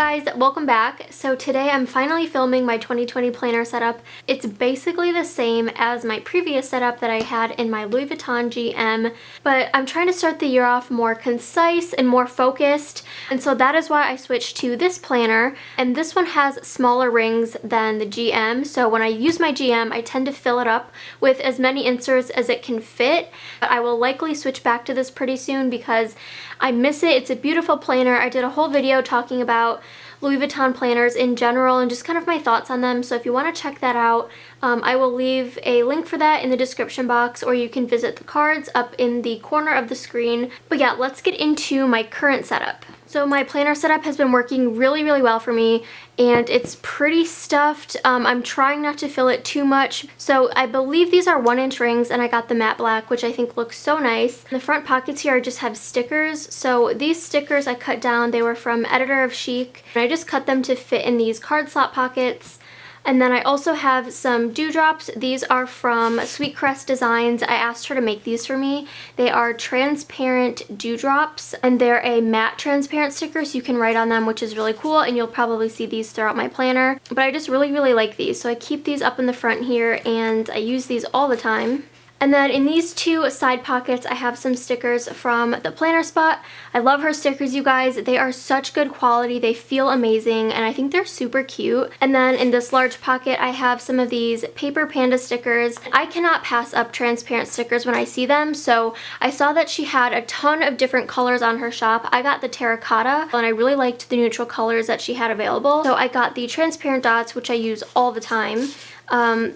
guys, welcome back. So today I'm finally filming my 2020 planner setup. It's basically the same as my previous setup that I had in my Louis Vuitton GM, but I'm trying to start the year off more concise and more focused, and so that is why I switched to this planner. And this one has smaller rings than the GM, so when I use my GM I tend to fill it up with as many inserts as it can fit. But I will likely switch back to this pretty soon because I miss it. It's a beautiful planner. I did a whole video talking about Louis Vuitton planners in general and just kind of my thoughts on them, so if you want to check that out, I will leave a link for that in the description box, or you can visit the cards up in the corner of the screen. But yeah, let's get into my current setup. So my planner setup has been working really well for me, and it's pretty stuffed. I'm trying not to fill it too much. So I believe these are 1-inch rings, and I got the matte black, which I think looks so nice. The front pockets here I just have stickers. So these stickers I cut down. They were from Editor of Chic, and I just cut them to fit in these card slot pockets. And then I also have some dewdrops. These are from Sweet Crest Designs. I asked her to make these for me. They are transparent dewdrops, and they're a matte transparent sticker, so you can write on them, which is really cool, and you'll probably see these throughout my planner. But I just really like these, so I keep these up in the front here, and I use these all the time. And then in these two side pockets, I have some stickers from the Planner Spot. I love her stickers, you guys. They are such good quality. They feel amazing, and I think they're super cute. And then in this large pocket, I have some of these Paper Panda stickers. I cannot pass up transparent stickers when I see them, so I saw that she had a ton of different colors on her shop. I got the terracotta, and I really liked the neutral colors that she had available. So I got the transparent dots, which I use all the time.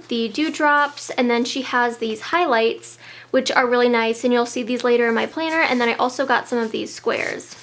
The dewdrops, and then she has these highlights, which are really nice, and you'll see these later in my planner. And then I also got some of these squares.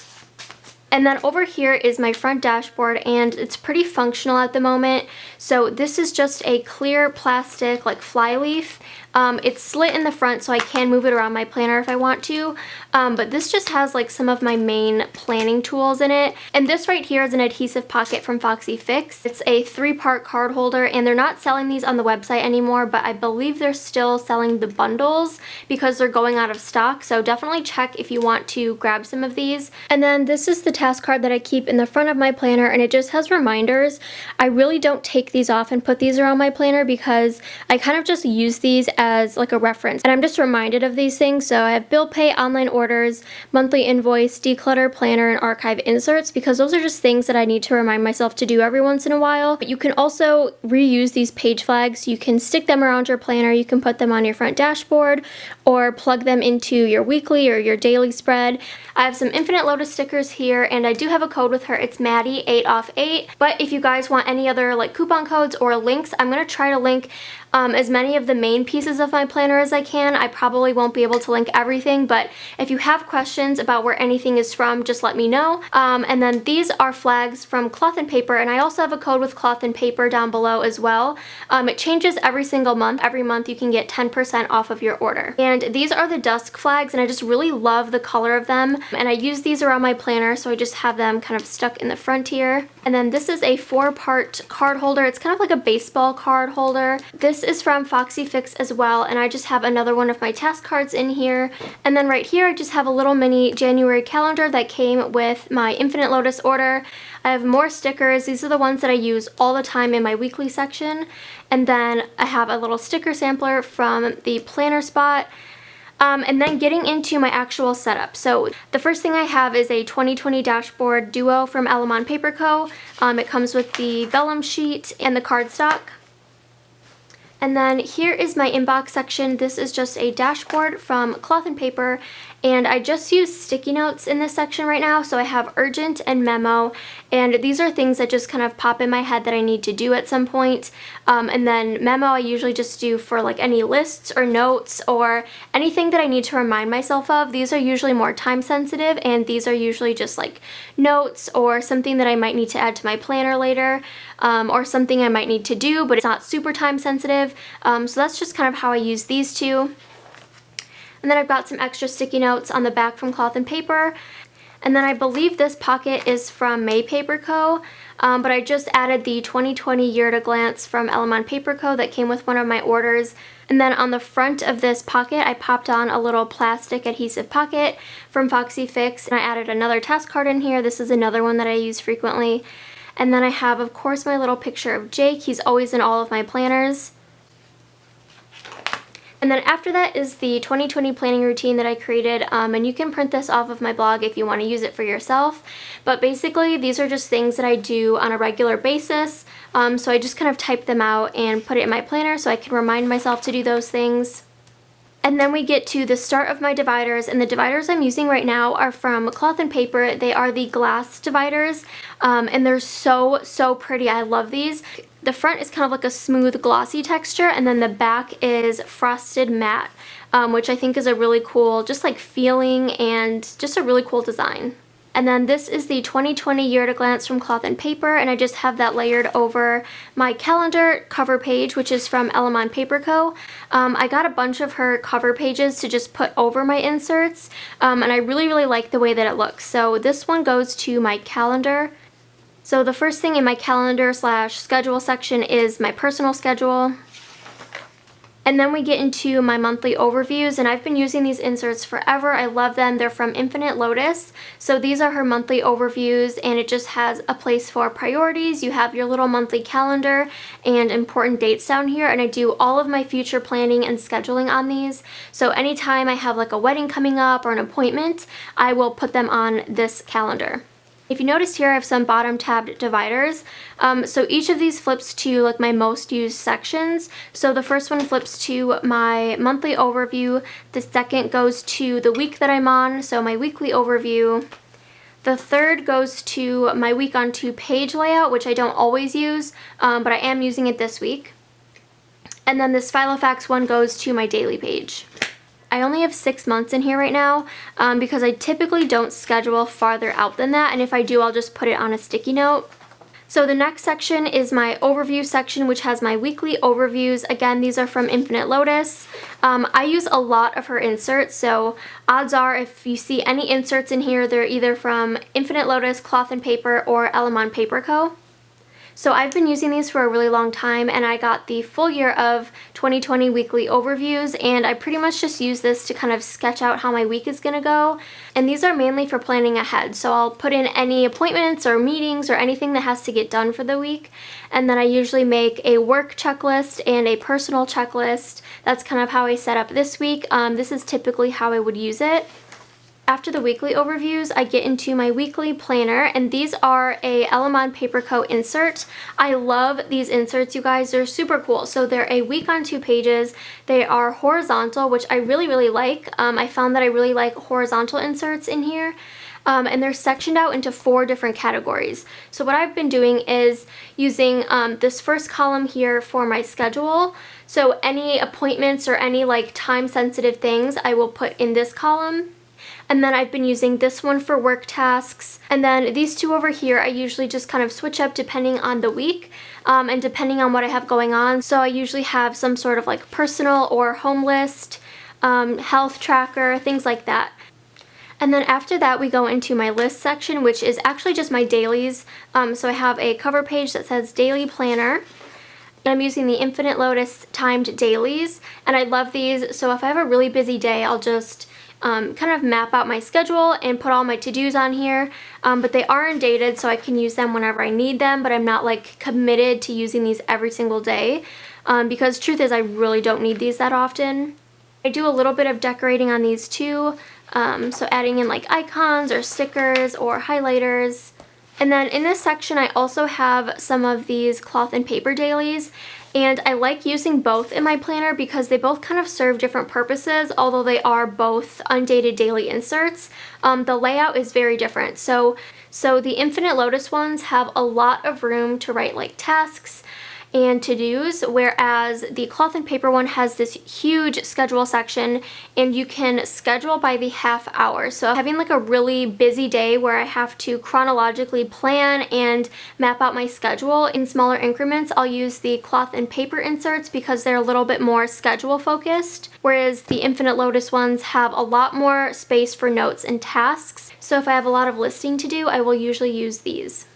And then over here is my front dashboard, and it's pretty functional at the moment. So this is just a clear plastic like fly leaf. It's slit in the front, so I can move it around my planner if I want to, but this just has like some of my main planning tools in it. And this right here is an adhesive pocket from Foxy Fix. It's a 3-part card holder, and they're not selling these on the website anymore, but I believe they're still selling the bundles because they're going out of stock, so definitely check if you want to grab some of these. And then this is the task card that I keep in the front of my planner, and it just has reminders. I really don't take these off and put these around my planner because I kind of just use these as like a reference, and I'm just reminded of these things. So I have bill pay, online orders, monthly invoice, declutter, planner, and archive inserts, because those are just things that I need to remind myself to do every once in a while. But you can also reuse these page flags. You can stick them around your planner, you can put them on your front dashboard, or plug them into your weekly or your daily spread. I have some Infinite Lotus stickers here, and I do have a code with her. It's Maddie 8 off 8. But if you guys want any other like coupon codes or links, I'm going to try to link as many of the main pieces of my planner as I can. I probably won't be able to link everything, but if you have questions about where anything is from, just let me know. And then these are flags from Cloth and Paper, and I also have a code with Cloth and Paper down below as well. It changes every single month. Every month you can get 10% off of your order. And these are the Dusk Flags, and I just really love the color of them, and I use these around my planner, so I just have them kind of stuck in the front here. And then this is a 4-part card holder. It's kind of like a baseball card holder. This is from Foxy Fix as well, and I just have another one of my task cards in here. And then right here I just have a little mini January calendar that came with my Infinite Lotus order. I have more stickers. These are the ones that I use all the time in my weekly section. And then I have a little sticker sampler from the Planner Spot. And then getting into my actual setup. So the first thing I have is a 2020 dashboard duo from Element Paper Co. It comes with the vellum sheet and the cardstock. And then here is my inbox section. This is just a dashboard from Cloth and Paper, and I just use sticky notes in this section right now. So I have urgent and memo, and these are things that just kind of pop in my head that I need to do at some point. And then memo I usually just do for like any lists or notes or anything that I need to remind myself of. These are usually more time sensitive, and these are usually just like notes or something that I might need to add to my planner later, or something I might need to do but it's not super time sensitive. So that's just kind of how I use these two. And then I've got some extra sticky notes on the back from Cloth and Paper. And then I believe this pocket is from May Paper Co. But I just added the 2020 Year at a Glance from Element Paper Co. that came with one of my orders. And then on the front of this pocket, I popped on a little plastic adhesive pocket from Foxy Fix, and I added another task card in here. This is another one that I use frequently. And then I have, of course, my little picture of Jake. He's always in all of my planners. And then after that is the 2020 planning routine that I created, and you can print this off of my blog if you want to use it for yourself. But basically, these are just things that I do on a regular basis, so I just kind of type them out and put it in my planner so I can remind myself to do those things. And then we get to the start of my dividers, and the dividers I'm using right now are from Cloth and Paper. They are the glass dividers, and they're so pretty. I love these. The front is kind of like a smooth glossy texture, and then the back is frosted matte, which I think is a really cool just like feeling and just a really cool design. And then this is the 2020 Year at a Glance from Cloth and Paper, and I just have that layered over my calendar cover page, which is from Elamon Paper Co. I got a bunch of her cover pages to just put over my inserts, and I really like the way that it looks. So this one goes to my calendar. So the first thing in my calendar / schedule section is my personal schedule. And then we get into my monthly overviews, and I've been using these inserts forever. I love them. They're from Infinite Lotus. So these are her monthly overviews, and it just has a place for priorities. You have your little monthly calendar and important dates down here, and I do all of my future planning and scheduling on these. So anytime I have like a wedding coming up or an appointment, I will put them on this calendar. If you notice here, I have some bottom tabbed dividers. So each of these flips to like my most used sections. So the first one flips to my monthly overview. The second goes to the week that I'm on, so my weekly overview. The third goes to my week on 2 page layout, which I don't always use, but I am using it this week. And then this Filofax one goes to my daily page. I only have 6 months in here right now because I typically don't schedule farther out than that, and if I do, I'll just put it on a sticky note. So the next section is my overview section, which has my weekly overviews. Again, these are from Infinite Lotus. I use a lot of her inserts, so odds are if you see any inserts in here, they're either from Infinite Lotus, Cloth and Paper, or Elamon Paper Co. So I've been using these for a really long time, and I got the full year of 2020 weekly overviews, and I pretty much just use this to kind of sketch out how my week is going to go. And these are mainly for planning ahead, so I'll put in any appointments or meetings or anything that has to get done for the week, and then I usually make a work checklist and a personal checklist. That's kind of how I set up this week. This is typically how I would use it. After the weekly overviews, I get into my weekly planner, and these are a Elamon Paper Co. insert. I love these inserts, you guys. They're super cool. So they're a week on 2 pages. They are horizontal, which I really like. I found that I really like horizontal inserts in here. And they're sectioned out into 4 different categories. So what I've been doing is using this first column here for my schedule. So any appointments or any like time-sensitive things I will put in this column. And then I've been using this one for work tasks. And then these 2 over here, I usually just kind of switch up depending on the week and depending on what I have going on. So I usually have some sort of like personal or home list, health tracker, things like that. And then after that, we go into my list section, which is actually just my dailies. So I have a cover page that says Daily Planner. And I'm using the Infinite Lotus timed dailies, and I love these. So if I have a really busy day, I'll just kind of map out my schedule and put all my to-dos on here, but they are undated, so I can use them whenever I need them, but I'm not like committed to using these every single day, because truth is I really don't need these that often. I do a little bit of decorating on these too, so adding in like icons or stickers or highlighters. And then in this section, I also have some of these Cloth and Paper dailies, and I like using both in my planner because they both kind of serve different purposes, although they are both undated daily inserts. The layout is very different. So the Infinite Lotus ones have a lot of room to write like tasks and to-dos, whereas the Cloth and Paper one has this huge schedule section, and you can schedule by the half hour. So having like a really busy day where I have to chronologically plan and map out my schedule in smaller increments, I'll use the Cloth and Paper inserts because they're a little bit more schedule focused, whereas the Infinite Lotus ones have a lot more space for notes and tasks. So if I have a lot of listing to do, I will usually use these.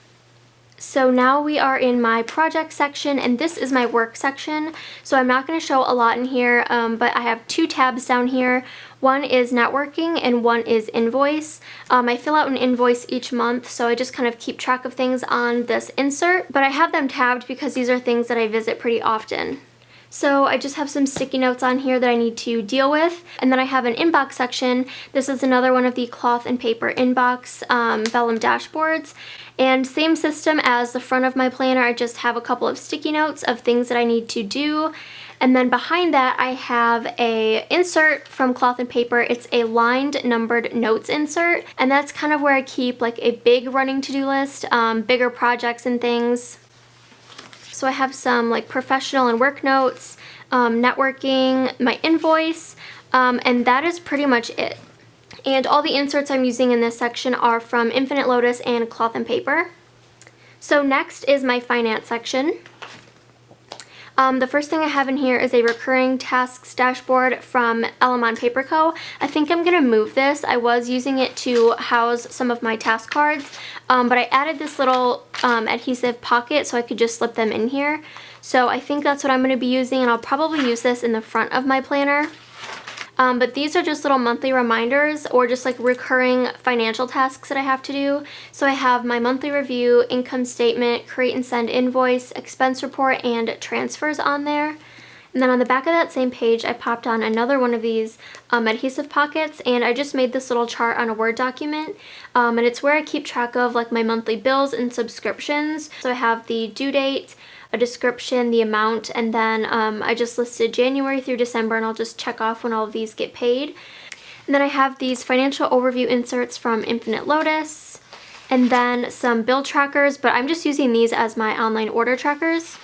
So now we are in my project section, and this is my work section. So I'm not going to show a lot in here, but I have 2 tabs down here. One is networking and one is invoice. I fill out an invoice each month, so I just kind of keep track of things on this insert, but I have them tabbed because these are things that I visit pretty often. So I just have some sticky notes on here that I need to deal with. And then I have an inbox section. This is another one of the cloth and paper inbox vellum dashboards. And same system as the front of my planner, I just have a couple of sticky notes of things that I need to do. And then behind that I have a insert from cloth and paper. It's a lined numbered notes insert. And that's kind of where I keep like a big running to-do list, bigger projects and things. So I have some like professional and work notes, networking, my invoice, and that is pretty much it. And all the inserts I'm using in this section are from Infinite Lotus and Cloth and Paper. So next is my finance section. The first thing I have in here is a recurring tasks dashboard from Element Paper Co. I think I'm going to move this. I was using it to house some of my task cards, but I added this little adhesive pocket so I could just slip them in here. So I think that's what I'm going to be using, and I'll probably use this in the front of my planner. But these are just little monthly reminders or just like recurring financial tasks that I have to do. So I have my monthly review, income statement, create and send invoice, expense report, and transfers on there. And then on the back of that same page, I popped on another one of these adhesive pockets, and I just made this little chart on a Word document. And it's where I keep track of like my monthly bills and subscriptions. So I have the due date, a description, the amount, and then I just listed January through December, and I'll just check off when all of these get paid. And then I have these financial overview inserts from Infinite Lotus, and then some bill trackers, but I'm just using these as my online order trackers.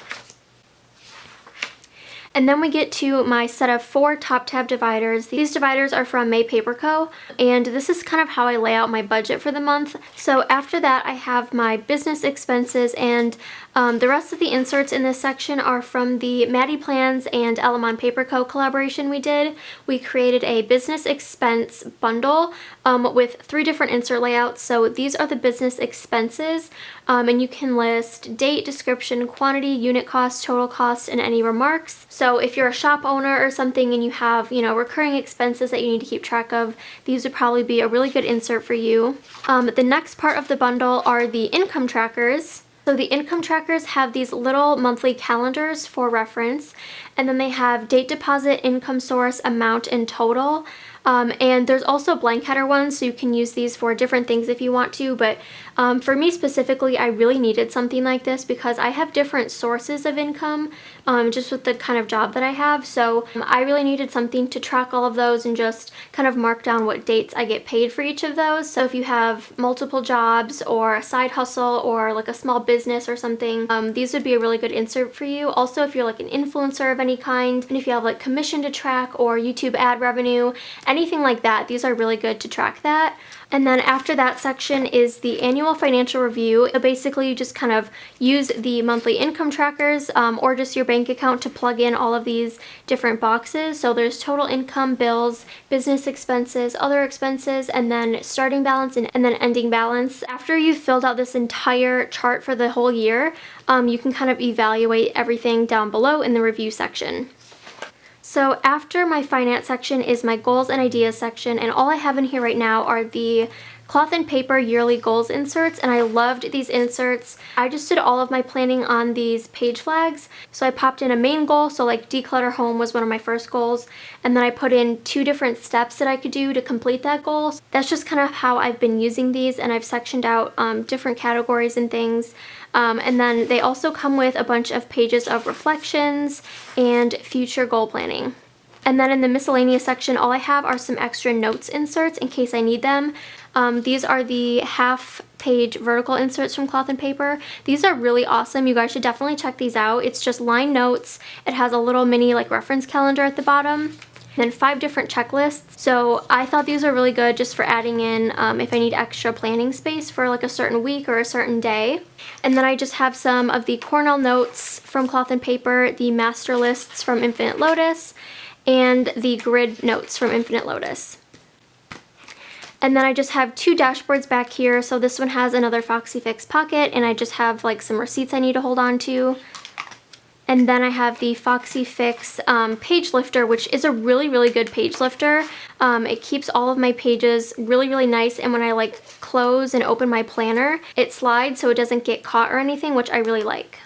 And then we get to my set of 4 top tab dividers. These dividers are from May Paper Co. And this is kind of how I lay out my budget for the month. So after that, I have my business expenses, and the rest of the inserts in this section are from the MadyPlans and Element Paper Co. collaboration we did. We created a business expense bundle with 3 different insert layouts. So these are the business expenses, and you can list date, description, quantity, unit cost, total cost, and any remarks. So if you're a shop owner or something and you have, recurring expenses that you need to keep track of, these would probably be a really good insert for you. The next part of the bundle are the income trackers. So the income trackers have these little monthly calendars for reference, and then they have date deposit, income source, amount, and total. And there's also blank header ones, so you can use these for different things if you want to, but for me specifically, I really needed something like this because I have different sources of income just with the kind of job that I have, so I really needed something to track all of those and just kind of mark down what dates I get paid for each of those. So if you have multiple jobs or a side hustle or like a small business or something, these would be a really good insert for you. Also, if you're like an influencer of any kind, and if you have like commission to track or YouTube ad revenue, anything like that, these are really good to track that. And then after that section is the annual financial review. So basically you just kind of use the monthly income trackers or just your bank account to plug in all of these different boxes. So there's total income, bills, business expenses, other expenses, and then starting balance and then ending balance. After you've filled out this entire chart for the whole year, you can kind of evaluate everything down below in the review section. So after my finance section is my goals and ideas section, and all I have in here right now are the cloth and paper yearly goals inserts, and I loved these inserts. I just did all of my planning on these page flags. So I popped in a main goal, so like declutter home was one of my first goals, and then I put in 2 different steps that I could do to complete that goal. That's just kind of how I've been using these, and I've sectioned out different categories and things. And then they also come with a bunch of pages of reflections and future goal planning. And then in the miscellaneous section, all I have are some extra notes inserts in case I need them. These are the half-page vertical inserts from Cloth and Paper. These are really awesome. You guys should definitely check these out. It's just line notes. It has a little mini like reference calendar at the bottom. And then 5 different checklists. So I thought these are really good just for adding in if I need extra planning space for like a certain week or a certain day. And then I just have some of the Cornell notes from Cloth and Paper, the master lists from Infinite Lotus, and the grid notes from Infinite Lotus. And then I just have two dashboards back here. So this one has another Foxy Fix pocket, and I just have like some receipts I need to hold on to. And then I have the Foxy Fix page lifter, which is a really, really good page lifter. It keeps all of my pages really, really nice, and when I like close and open my planner, it slides so it doesn't get caught or anything, which I really like.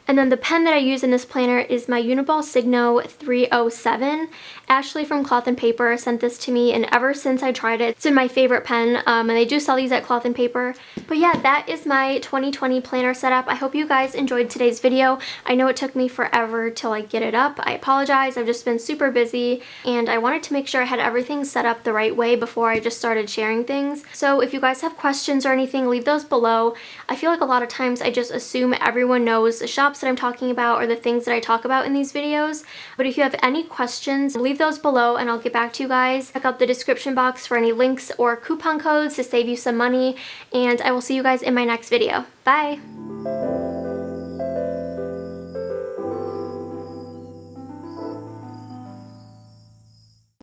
And then the pen that I use in this planner is my Uniball Signo 307. Ashley from Cloth and Paper sent this to me, and ever since I tried it, it's been my favorite pen, and they do sell these at Cloth and Paper. But yeah, that is my 2020 planner setup. I hope you guys enjoyed today's video. I know it took me forever to like get it up. I apologize. I've just been super busy, and I wanted to make sure I had everything set up the right way before I just started sharing things. So if you guys have questions or anything, leave those below. I feel like a lot of times I just assume everyone knows the shops that I'm talking about or the things that I talk about in these videos. But if you have any questions, leave those below and I'll get back to you guys. Check out the description box for any links or coupon codes to save you some money, and I will see you guys in my next video. Bye!